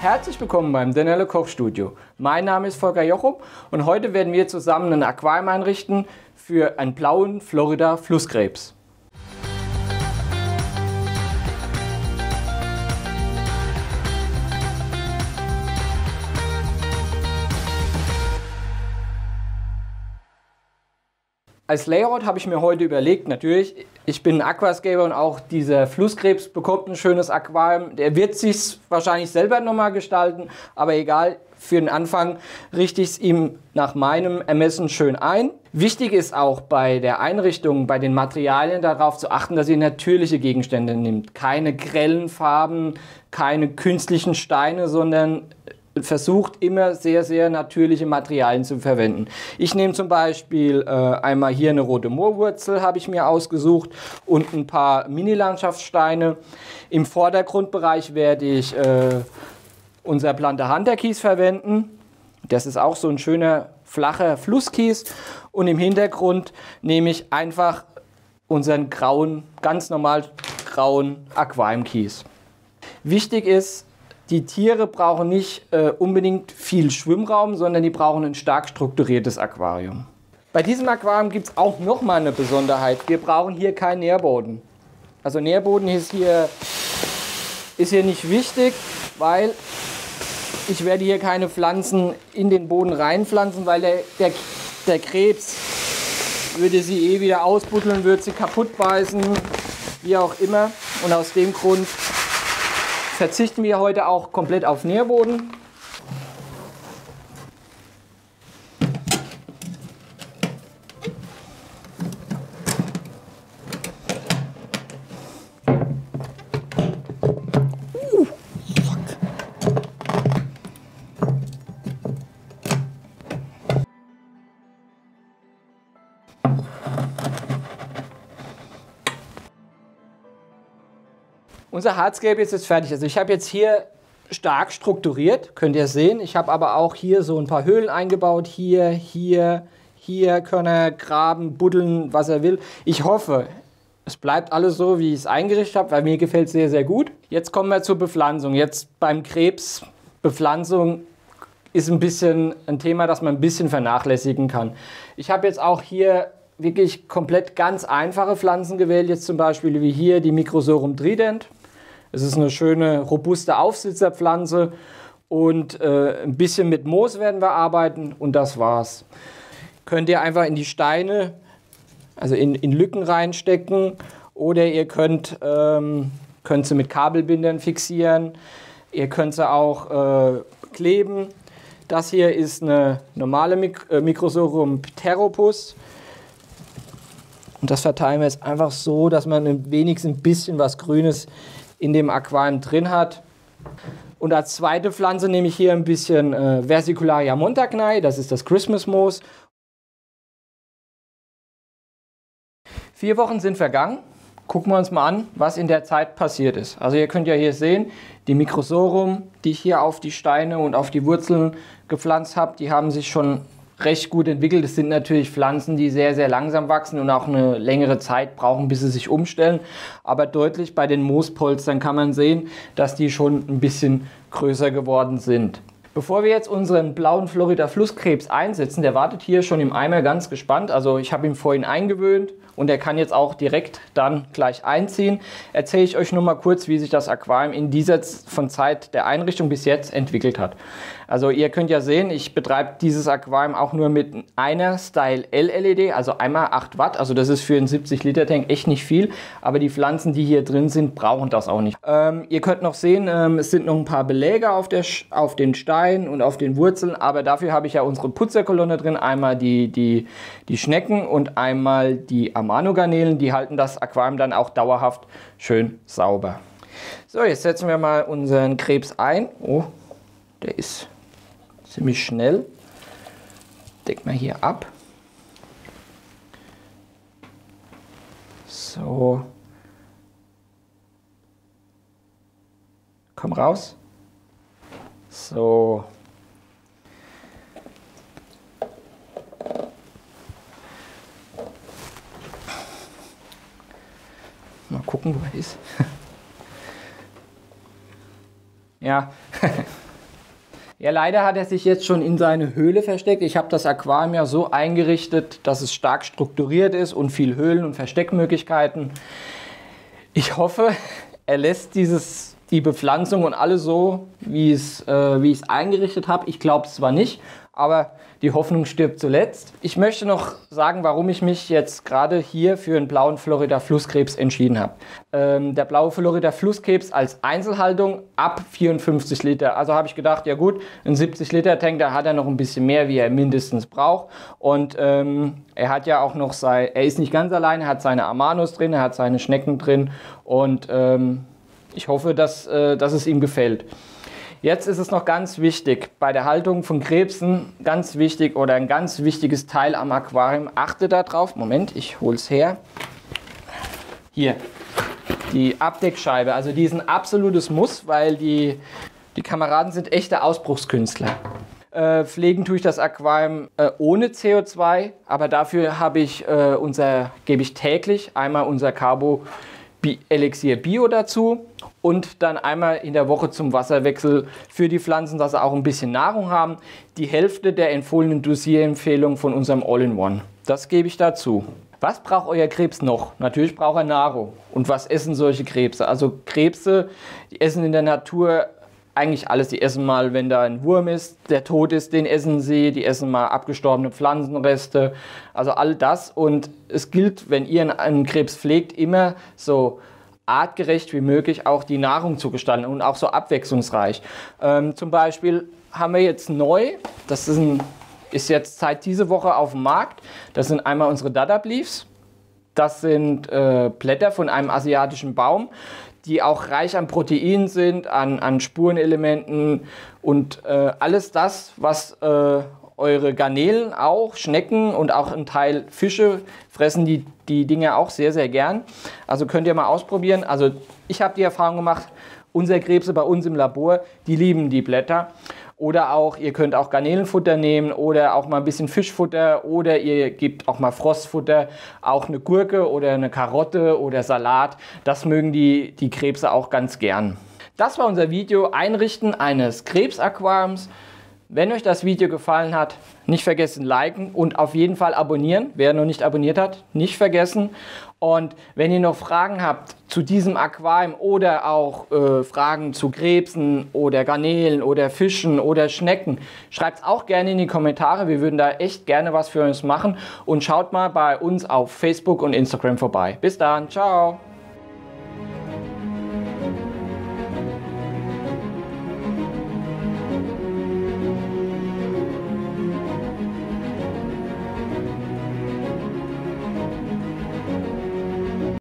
Herzlich willkommen beim Danelle Kochstudio. Mein Name ist Volker Jochum und heute werden wir zusammen ein Aquarium einrichten für einen blauen Florida Flusskrebs. Als Layout habe ich mir heute überlegt, natürlich, ich bin ein Aquascaper und auch dieser Flusskrebs bekommt ein schönes Aquarium. Der wird sich wahrscheinlich selber nochmal gestalten, aber egal, für den Anfang richte ich es ihm nach meinem Ermessen schön ein. Wichtig ist auch bei der Einrichtung, bei den Materialien darauf zu achten, dass ihr natürliche Gegenstände nehmt. Keine grellen Farben, keine künstlichen Steine, sondern versucht immer sehr, sehr natürliche Materialien zu verwenden. Ich nehme zum Beispiel einmal hier eine rote Moorwurzel, habe ich mir ausgesucht, und ein paar Mini-Landschaftssteine. Im Vordergrundbereich werde ich unser Plante Hunter-Kies verwenden. Das ist auch so ein schöner, flacher Flusskies. Und im Hintergrund nehme ich einfach unseren grauen, ganz normal grauen Aquariumkies. Wichtig ist, die Tiere brauchen nicht unbedingt viel Schwimmraum, sondern die brauchen ein stark strukturiertes Aquarium. Bei diesem Aquarium gibt es auch nochmal eine Besonderheit. Wir brauchen hier keinen Nährboden. Also Nährboden ist hier nicht wichtig, weil ich werde hier keine Pflanzen in den Boden reinpflanzen, weil der Krebs würde sie eh wieder ausbuddeln, würde sie kaputt beißen, wie auch immer. Und aus dem Grund verzichten wir heute auch komplett auf Nährboden. Unser Hardscape ist jetzt fertig. Also ich habe jetzt hier stark strukturiert, könnt ihr sehen. Ich habe aber auch hier so ein paar Höhlen eingebaut. Hier kann er graben, buddeln, was er will. Ich hoffe, es bleibt alles so, wie ich es eingerichtet habe, weil mir gefällt es sehr, sehr gut. Jetzt kommen wir zur Bepflanzung. Jetzt beim Krebs, Bepflanzung ist ein bisschen ein Thema, das man ein bisschen vernachlässigen kann. Ich habe jetzt auch hier wirklich komplett ganz einfache Pflanzen gewählt. Jetzt zum Beispiel wie hier die Microsorum trident. Es ist eine schöne, robuste Aufsitzerpflanze und ein bisschen mit Moos werden wir arbeiten und das war's. Könnt ihr einfach in die Steine, also in Lücken reinstecken, oder ihr könnt sie mit Kabelbindern fixieren. Ihr könnt sie auch kleben. Das hier ist eine normale Microsorum pteropus. Und das verteilen wir jetzt einfach so, dass man wenigstens ein bisschen was Grünes in dem Aquarium drin hat. Und als zweite Pflanze nehme ich hier ein bisschen Versicularia montagnei, das ist das Christmas Moos. 4 Wochen sind vergangen. Gucken wir uns mal an, was in der Zeit passiert ist. Also ihr könnt ja hier sehen, die Microsorum, die ich hier auf die Steine und auf die Wurzeln gepflanzt habe, die haben sich schon recht gut entwickelt. Es sind natürlich Pflanzen, die sehr, sehr langsam wachsen und auch eine längere Zeit brauchen, bis sie sich umstellen. Aber deutlich bei den Moospolstern kann man sehen, dass die schon ein bisschen größer geworden sind. Bevor wir jetzt unseren blauen Florida Flusskrebs einsetzen, der wartet hier schon im Eimer ganz gespannt. Also ich habe ihn vorhin eingewöhnt und er kann jetzt auch direkt dann gleich einziehen. Erzähle ich euch nur mal kurz, wie sich das Aquarium in dieser von Zeit der Einrichtung bis jetzt entwickelt hat. Also ihr könnt ja sehen, ich betreibe dieses Aquarium auch nur mit einer Style L-LED, also einmal 8 Watt. Also das ist für einen 70-Liter-Tank echt nicht viel, aber die Pflanzen, die hier drin sind, brauchen das auch nicht. Ihr könnt noch sehen, es sind noch ein paar Beläge auf den Steinen und auf den Wurzeln, aber dafür habe ich ja unsere Putzerkolonne drin. Einmal die Schnecken und einmal die Amano-Garnelen, die halten das Aquarium dann auch dauerhaft schön sauber. So, jetzt setzen wir mal unseren Krebs ein. Oh, der ist ziemlich schnell. Decken wir hier ab. So. Komm raus. So. Mal gucken, wo er ist. Ja, Ja, leider hat er sich jetzt schon in seine Höhle versteckt. Ich habe das Aquarium ja so eingerichtet, dass es stark strukturiert ist und viel Höhlen- und Versteckmöglichkeiten. Ich hoffe, er lässt die Bepflanzung und alles so, wie ich es eingerichtet habe. Ich glaube es zwar nicht, aber die Hoffnung stirbt zuletzt. Ich möchte noch sagen, warum ich mich jetzt gerade hier für einen blauen Florida-Flusskrebs entschieden habe. Der blaue Florida-Flusskrebs als Einzelhaltung ab 54 Liter. Also habe ich gedacht, ja gut, ein 70-Liter-Tank, da hat er noch ein bisschen mehr, wie er mindestens braucht. Und er hat ja auch noch er ist nicht ganz allein, er hat seine Amanus drin, er hat seine Schnecken drin und ich hoffe, dass es ihm gefällt. Jetzt ist es noch ganz wichtig, bei der Haltung von Krebsen, ganz wichtig oder ein ganz wichtiges Teil am Aquarium, achte darauf, Moment, ich hole es her, hier, die Abdeckscheibe, also die ist ein absolutes Muss, weil die Kameraden sind echte Ausbruchskünstler. Pflegen tue ich das Aquarium ohne CO2, aber dafür gebe ich täglich einmal unser Carbo Elixier Bio dazu und dann einmal in der Woche zum Wasserwechsel für die Pflanzen, dass sie auch ein bisschen Nahrung haben. Die Hälfte der empfohlenen Dosierempfehlung von unserem All-in-One. Das gebe ich dazu. Was braucht euer Krebs noch? Natürlich braucht er Nahrung. Und was essen solche Krebse? Also Krebse, die essen in der Natur eigentlich alles. Die essen mal, wenn da ein Wurm ist, der tot ist, den essen sie. Die essen mal abgestorbene Pflanzenreste. Also all das. Und es gilt, wenn ihr einen Krebs pflegt, immer so artgerecht wie möglich auch die Nahrung zu gestalten und auch so abwechslungsreich. Zum Beispiel haben wir jetzt neu, das ist jetzt seit dieser Woche auf dem Markt, das sind einmal unsere Dada Leaves. Das sind Blätter von einem asiatischen Baum, die auch reich an Proteinen sind, an Spurenelementen und alles das, was eure Garnelen auch, Schnecken und auch ein Teil Fische fressen die Dinge auch sehr, sehr gern. Also könnt ihr mal ausprobieren. Also ich habe die Erfahrung gemacht, unsere Krebse bei uns im Labor, die lieben die Blätter. Oder auch, ihr könnt auch Garnelenfutter nehmen oder auch mal ein bisschen Fischfutter oder ihr gebt auch mal Frostfutter, auch eine Gurke oder eine Karotte oder Salat. Das mögen die Krebse auch ganz gern. Das war unser Video Einrichten eines Krebsaquariums. Wenn euch das Video gefallen hat, nicht vergessen liken und auf jeden Fall abonnieren. Wer noch nicht abonniert hat, nicht vergessen. Und wenn ihr noch Fragen habt zu diesem Aquarium oder auch Fragen zu Krebsen oder Garnelen oder Fischen oder Schnecken, schreibt es auch gerne in die Kommentare. Wir würden da echt gerne was für uns machen. Und schaut mal bei uns auf Facebook und Instagram vorbei. Bis dann, ciao!